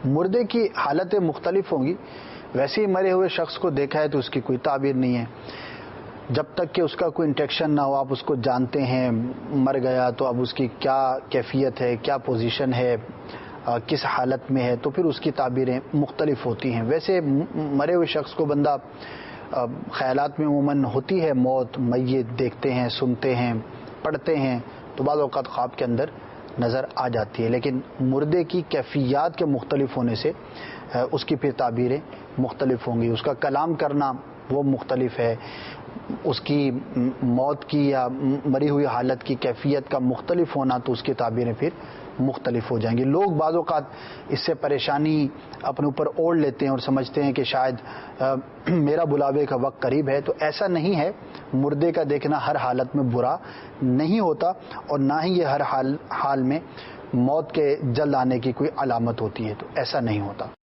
مردے کی حالتیں مختلف ہوں گی. ویسے ہی مرے ہوئے شخص کو دیکھا ہے تو اس کی کوئی تعبیر نہیں ہے. جب تک کہ اس کا کوئی انٹریکشن نہ ہو، آپ اس کو جانتے ہیں مر گیا تو اب اس کی کیا کیفیت ہے، کیا پوزیشن ہے، کس حالت میں ہے، تو پھر اس کی تعبیریں مختلف ہوتی ہیں. ویسے مرے ہوئے شخص کو بندہ خیالات میں عموماً ہوتی ہے موت، میت دیکھتے ہیں، سنتے ہیں، پڑھتے ہیں تو بعض اوقات خواب کے اندر نظر آ جاتی ہے. لیکن مردے کی کیفیات کے مختلف ہونے سے اس کی پھر تعبیریں مختلف ہوں گی. اس کا کلام کرنا وہ مختلف ہے، اس کی موت کی یا مری ہوئی حالت کی کیفیت کا مختلف ہونا تو اس کی تعبیریں پھر مختلف ہو جائیں گی. لوگ بعض اوقات اس سے پریشانی اپنے اوپر اوڑھ لیتے ہیں اور سمجھتے ہیں کہ شاید میرا بلاوے کا وقت قریب ہے. تو ایسا نہیں ہے. مردے کا دیکھنا ہر حالت میں برا نہیں ہوتا اور نہ ہی یہ ہر حال میں موت کے جلد آنے کی کوئی علامت ہوتی ہے. تو ایسا نہیں ہوتا.